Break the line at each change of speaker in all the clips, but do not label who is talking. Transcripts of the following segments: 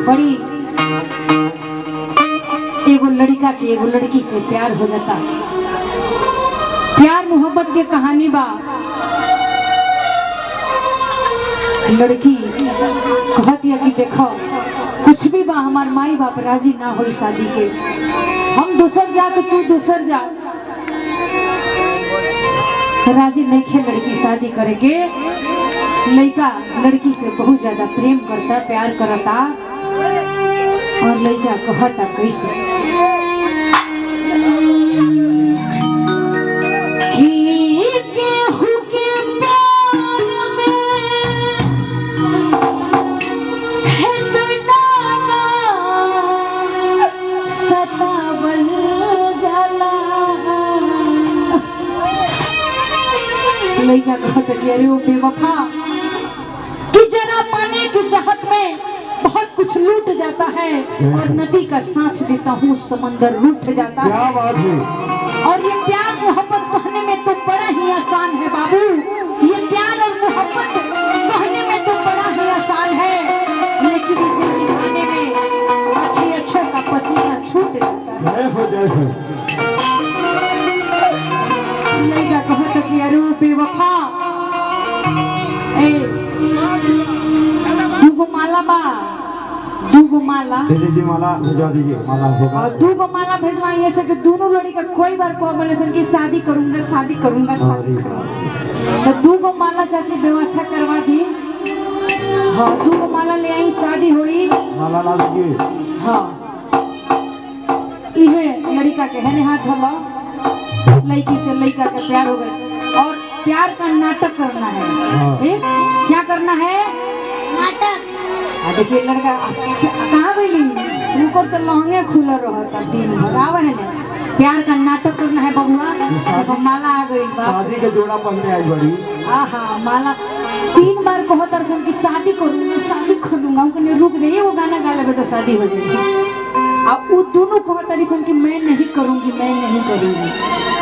बड़ी एगो लड़का के एगो लड़की से प्यार हो जाता। प्यार मोहब्बत के कहानी बा। लड़की कहती है कि देखो कुछ भी बा हमार माई बाप राजी ना हो शादी के, हम दूसर जात तू दूसर जात, राजी नहीं खे लड़की शादी करे के। लड़का लड़की से बहुत ज्यादा प्रेम करता, प्यार करता। और लड़का कहता कैसे लड़का कहता कि अरे ओ बेवफा कि जरा पाने की चाहत में बहुत कुछ लूट जाता है, और नदी का साथ देता हूँ समंदर रूठ जाता है। और ये प्यार मोहब्बत कहने में तो बड़ा ही आसान है बाबू, ये प्यार और मोहब्बत कहने में तो बड़ा ही आसान है, लेकिन इसे निभाने में अच्छे अच्छे का पसीना छूट जाता है। लड़का कहता कि अरे बेवफा दूगो माला बा, दूगो माला
दीदी माला भेजवा दीजिए। माला होगा
और दूगो माला भेजवाइए से कि दोनों लड़का कोई बार को बोले सन कि शादी करूंगा शादी करूंगा शादी करूंगा, तो दूगो माला चाची व्यवस्था करवा दी। हाँ दूगो माला ले आई, शादी हुई।
माला ला दीजिए।
हाँ इहे लड़का के है हाथ धला, लड़की से लड़का का प्यार हो गया। और प्यार का नाटक करना है। ठीक क्या करना है? नाटक। देखिए लड़का कहाँ गई, ऊपर तो लहंगे खुला रहता दिन भर। आवे है ना प्यार का नाटक करना है बबुआ। माला आ गई,
शादी के जोड़ा पहने आई बड़ी।
आहा माला 3 बार कहता रसन कि शादी करूंगा शादी करूंगा, उनके रुक जाइए वो गाना गा लेबे तो शादी हो जाएगी। अब वो दोनों कहता रसन कि मैं नहीं करूंगी मैं नहीं करूंगी।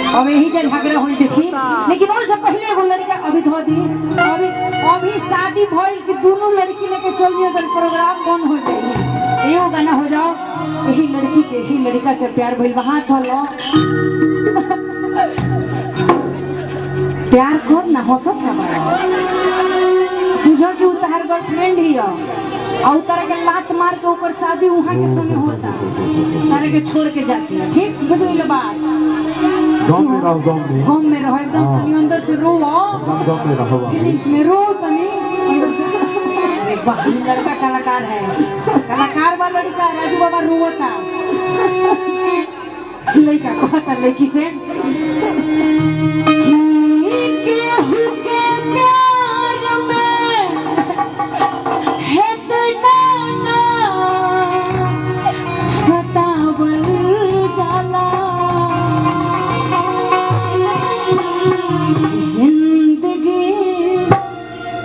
अब यही जब झगड़ा हुई देखी, लेकिन उससे पहले एगो लड़का अभी धो दी। अभी शादी भइल कि दोनों लड़की लेके चलिए तो प्रोग्राम बंद हो जाएगी। एगो गाना हो जाओ, यही लड़की के ही लड़का से प्यार भइल, वहां धोलो प्यार कौन ना हो सकता बुझो कि उतार गर्लफ्रेंड ही हो, और तारा के लात मार के ऊपर शादी वहाँ के संगे होता, तारा के छोड़ के जाती है। ठीक बुझ गई बात?
गाँव में रहो, गाँव में
रहो एकदम तनी अंदर से रो,
गाँव में रहो,
फीलिंग्स में रो तनी अंदर से। लड़का कलाकार है, कलाकार वाला लड़का राजू बाबा रोता। लड़का कहता लड़की से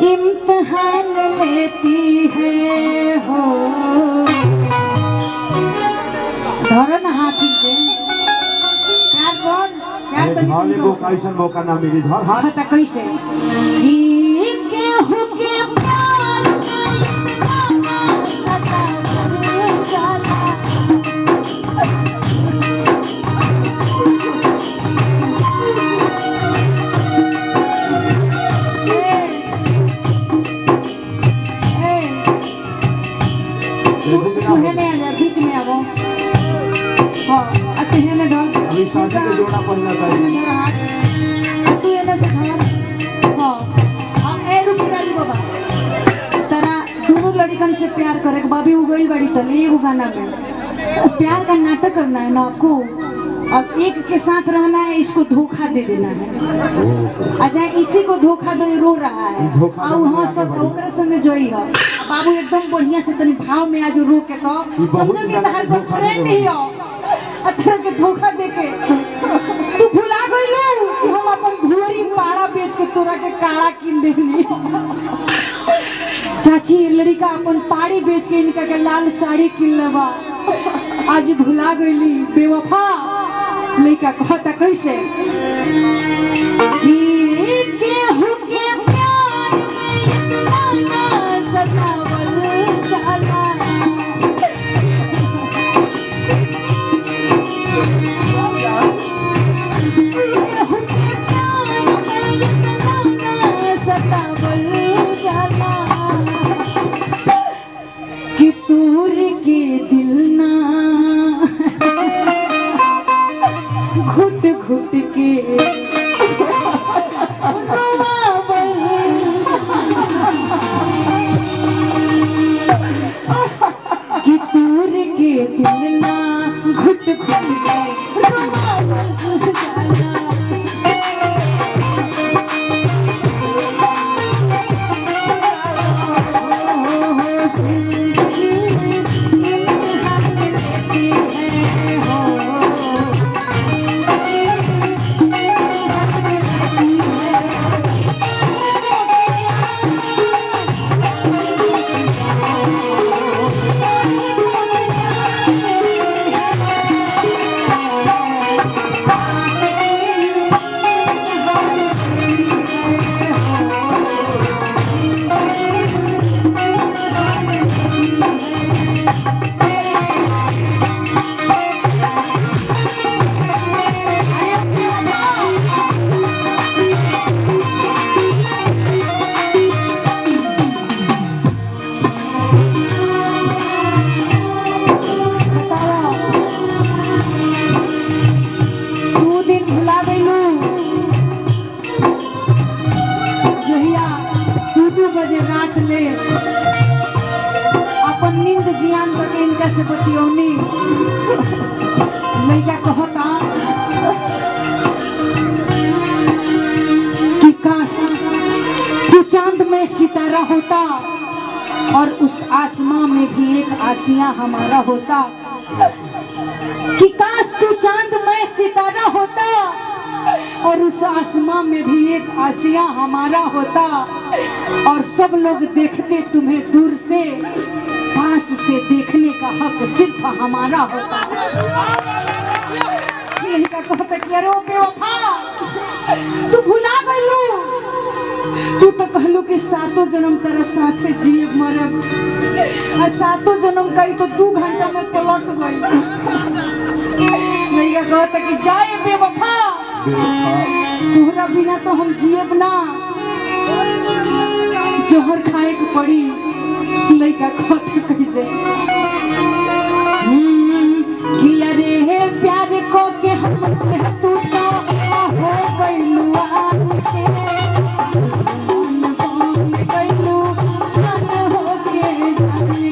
इम्तिहान लेती है हो। धरो ना हाथी से प्यार कौन प्यार तो
मौका ना मिली धर हाथ
तो कैसे के प्यार बीच में आवो। हाँ अतिने ने डर
अभी शादी के जोड़ा पड़ना चाहिए।
तू ये ना सिखा। हाँ ए रुकी राजू बाबा, तेरा दोनों लड़कन से प्यार करे बाबी उगई बड़ी तली एगो गाना में प्यार का नाटक करना है ना आपको, और एक के साथ रहना है, इसको धोखा दे देना है। अच्छा इसी को धोखा दे रो रहा है और हाँ सब ओकरे संगे जोई है। बाबू एकदम बढ़िया से तनी भाव में आज रो के तो समझो कि तहार गर्लफ्रेंड ही हो, अथरा के धोखा दे के तू भुला गइलो कि हम अपन घोड़ी पाड़ा बेच के तोरा के काड़ा किन देनी। चाची लड़का अपन पाड़ी बेच के इनका के लाल साड़ी किन लेबा, आज भुला गइली बेवफा। लड़का कहता कैसे के प्यार में सतावल जाला। सतावल जाला कि तूर के दिल ना घुट घुट के रोवावल। कि तूर के दिल ना घुट घुट के रोवावल जाला। अपन नींद जियान करके इनका से बतियौनी लड़का कहता कि काश तू चांद में सितारा होता और उस आसमां में भी एक आसिया हमारा होता। कि काश तू चांद में सितारा होता और उस आसमां में भी एक आसिया हमारा होता और सब लोग देखते तुम्हें दूर से, पास से देखने का हक सिर्फ हमारा होता। यही का कहता कि अरे बेवफा तू भुला गइलू, तू तो कहलू कि सातों जन्म तेरे साथ जिए मरब और सातों जन्म कई तो 2 घंटा में पलट गई। यही का कहता कि जाए बेवफा तोहरा बिना तो हम जिएब ना, जोहर खाए के पड़ी। लड़का कहता कैसे कि अरे प्यार को के हमसे तू तो हो गइलू आके गइलू सन हो के जाने।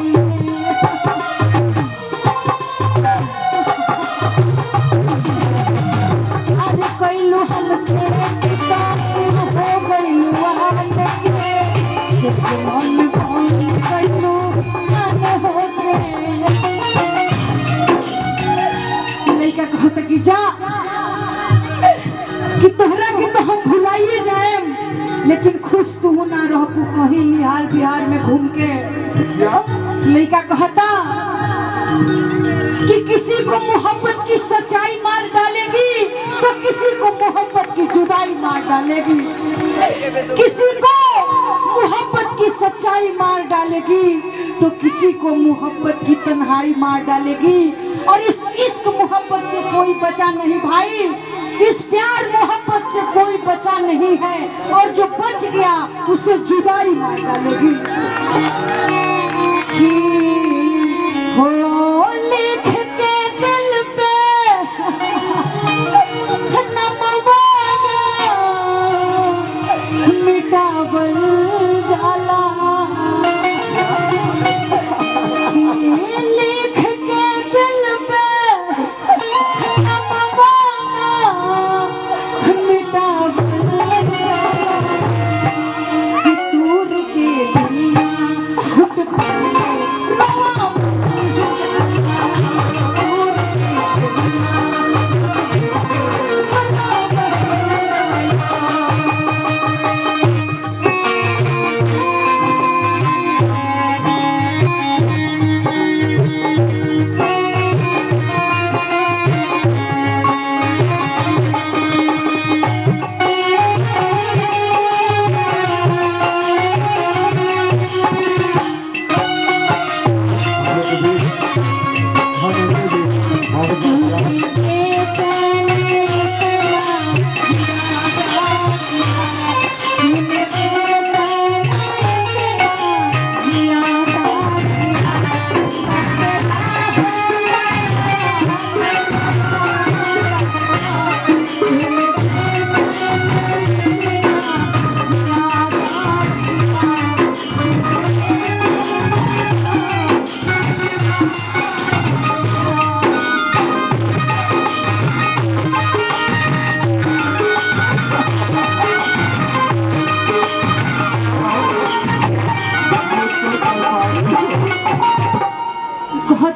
अरे कइलू हमसे तू तो हो गइलू आके मन गइलू सन हो के। लड़का कहता कि जा कि तोहरा के तो हम भुलाइए जाए लेकिन खुश तू ना रह तू कहीं हाल बिहार में घूम के। लड़का कहता कि किसी को मोहब्बत की सच्चाई मार डालेगी तो किसी को मोहब्बत की जुदाई मार डालेगी। किसी को मोहब्बत की सच्चाई मार डालेगी तो किसी को मोहब्बत की तन्हाई मार डालेगी। और इस इश्क मोहब्बत से कोई बचा नहीं भाई, इस प्यार मोहब्बत से कोई बचा नहीं है और जो बच गया उसे जुदाई मार डालेगी। हो लिख के दिल पे नमवाना मिटावल जाला। लिख के दिल पे नमवाना मिटावल जाला। दूर के दुनिया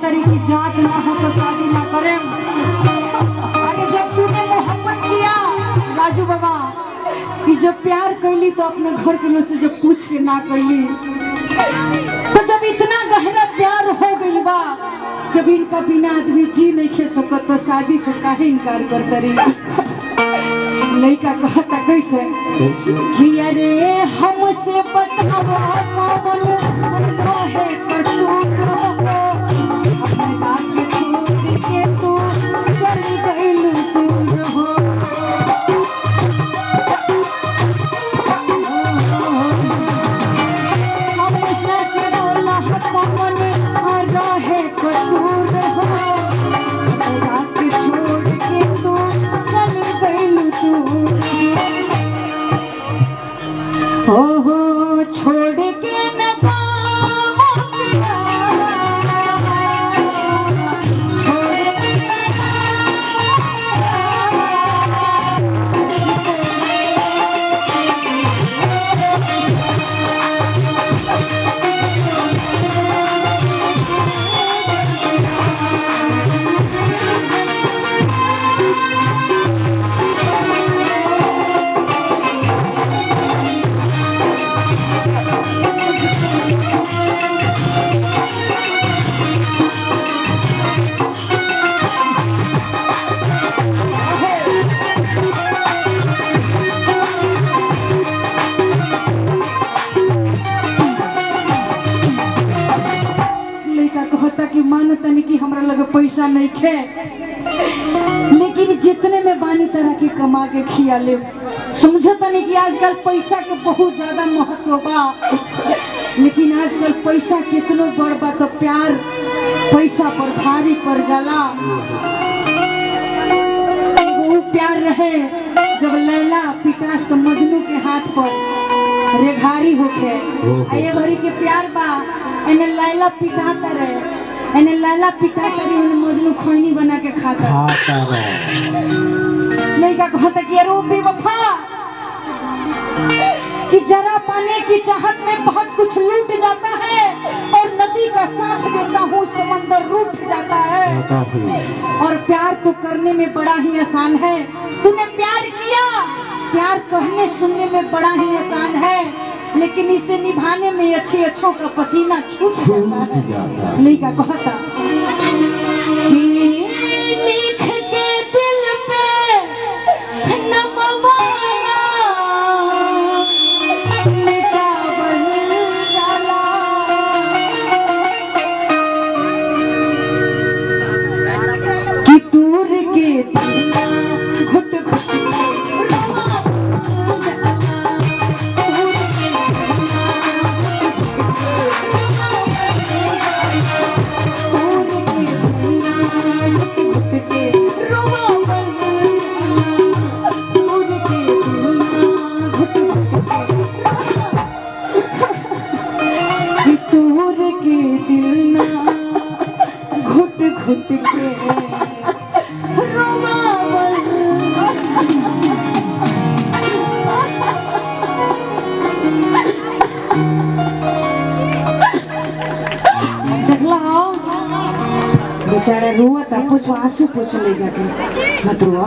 तरी की जात ना हो तो शादी ना करें। अरे जब तूने मोहब्बत किया राजू बाबा कि जब प्यार कैली तो अपने घर के लोग से जब पूछ के ना कैली, तो जब इतना गहरा प्यार हो गई बा, जब इनका बिना आदमी जी नहीं खे सकत तो शादी से काहे इनकार करता रही। लड़का कहता कैसे कि अरे हमसे बतावा कौन है कसूर हो, अपने बात छोड़ के तू चल गइल दूर हो। हमसे बोला कौन है कसूर हो, अपने बात छोड़ के तू चल गइल दूर हो छोड़ के न जाओ छोड़ के कहता कि मान तनी कि हमरा लगे पैसा नहीं खे, लेकिन जितने में बानी तरह के कमा के खिया ले। समझो तनी कि आजकल पैसा के बहुत ज्यादा महत्व बा, लेकिन आजकल पैसा कितनो बड़ बा तो प्यार पैसा पर भारी पड़ जाला। वो प्यार रहे जब लैला पिटास तो मजनू के हाथ पर रेघारी होके ये भरी के प्यार बा, एने लैला पिटाता रहे, एने लैला पिटाता रही, उन्हें मजनू खैनी बना के खाता लड़का कहता कि अरे बेवफा कि जरा पाने की चाहत में बहुत कुछ लूट जाता है, और नदी का साथ देता हूँ समंदर रूठ जाता है। और प्यार तो करने में बड़ा ही आसान है, तूने प्यार किया, प्यार कहने सुनने में बड़ा ही आसान है, लेकिन इसे निभाने में अच्छों का पसीना छूट जाता है। लड़का कहता लिख के दिल पे नमवाना मिटावल जाला, कि दूर के दिल घुट घुट घुट के रोवावल। देखला बेचारा रुआ था, कुछ आंसू पूछ लेगा कि मत रुआ।